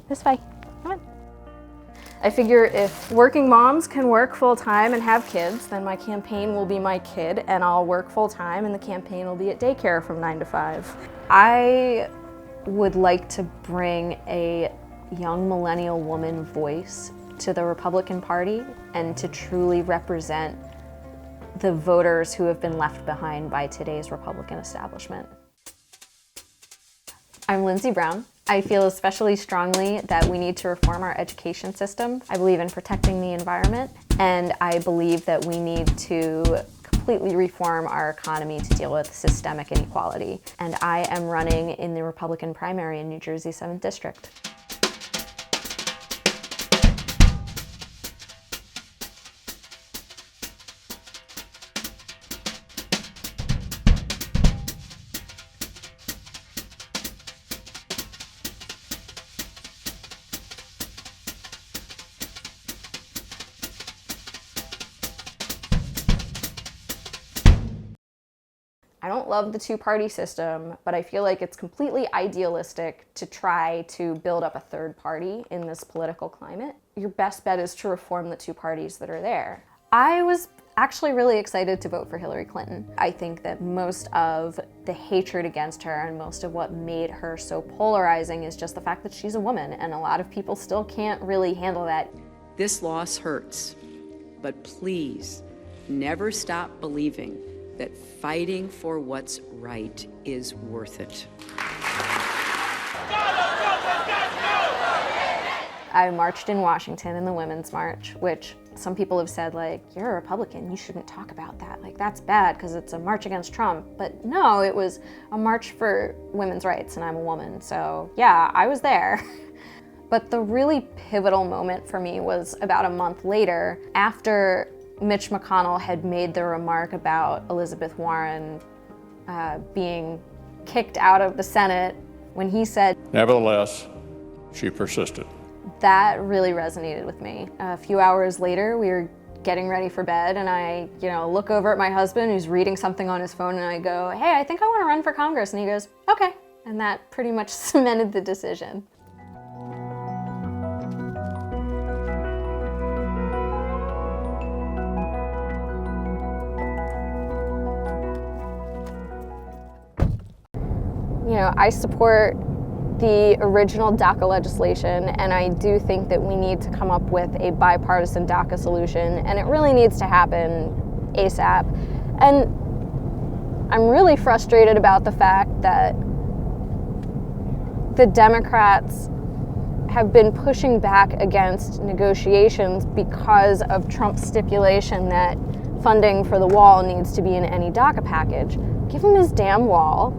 This way. Come on. I figure if working moms can work full-time and have kids, then my campaign will be my kid, and I'll work full-time and the campaign will be at daycare from 9 to 5. I would like to bring a young millennial woman voice to the Republican Party and to truly represent the voters who have been left behind by today's Republican establishment. I'm Lindsay Brown. I feel especially strongly that we need to reform our education system. I believe in protecting the environment, and I believe that we need to completely reform our economy to deal with systemic inequality. And I am running in the Republican primary in New Jersey 7th District. I don't love the two-party system, but I feel like it's completely idealistic to try to build up a third party in this political climate. Your best bet is to reform the two parties that are there. I was actually really excited to vote for Hillary Clinton. I think that most of the hatred against her and most of what made her so polarizing is just the fact that she's a woman, and a lot of people still can't really handle that. This loss hurts, but please never stop believing that fighting for what's right is worth it. I marched in Washington in the Women's March, which some people have said, like, you're a Republican, you shouldn't talk about that. Like, that's bad because it's a march against Trump. But no, it was a march for women's rights, and I'm a woman. So yeah, I was there. But the really pivotal moment for me was about a month later, after Mitch McConnell had made the remark about Elizabeth Warren being kicked out of the Senate, when he said, "Nevertheless, she persisted." That really resonated with me. A few hours later, we were getting ready for bed, and I, look over at my husband who's reading something on his phone, and I go, "Hey, I think I want to run for Congress." And he goes, "Okay." And that pretty much cemented the decision. I support the original DACA legislation, and I do think that we need to come up with a bipartisan DACA solution, and it really needs to happen ASAP. And I'm really frustrated about the fact that the Democrats have been pushing back against negotiations because of Trump's stipulation that funding for the wall needs to be in any DACA package. Give him his damn wall.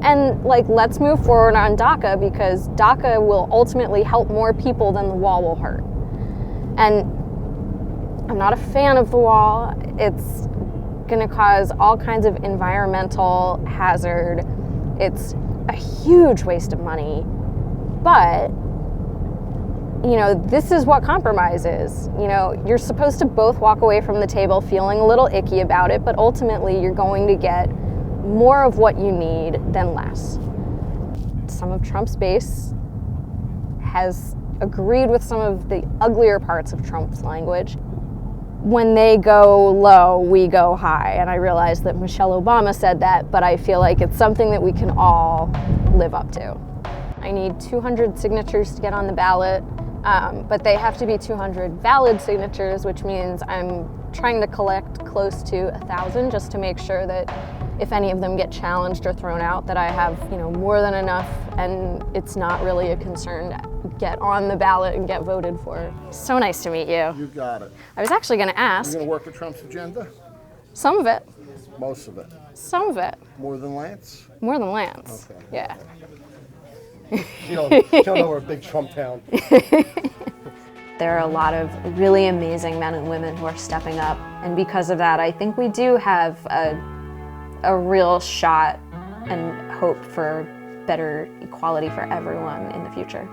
And let's move forward on DACA, because DACA will ultimately help more people than the wall will hurt. And I'm not a fan of the wall. It's gonna cause all kinds of environmental hazard. It's a huge waste of money. But, this is what compromise is. You're supposed to both walk away from the table feeling a little icky about it, but ultimately you're going to get more of what you need than less. Some of Trump's base has agreed with some of the uglier parts of Trump's language. When they go low, we go high. And I realize that Michelle Obama said that, but I feel like it's something that we can all live up to. I need 200 signatures to get on the ballot, but they have to be 200 valid signatures, which means I'm trying to collect close to 1,000 just to make sure that if any of them get challenged or thrown out, that I have, more than enough, and it's not really a concern to get on the ballot and get voted for. So nice to meet you. You got it. I was actually going to ask. You going to work with Trump's agenda? Some of it. Most of it. Some of it. More than Lance? More than Lance. Okay. Yeah. You don't know we're a big Trump town. There are a lot of really amazing men and women who are stepping up, and because of that, I think we do have a real shot and hope for better equality for everyone in the future.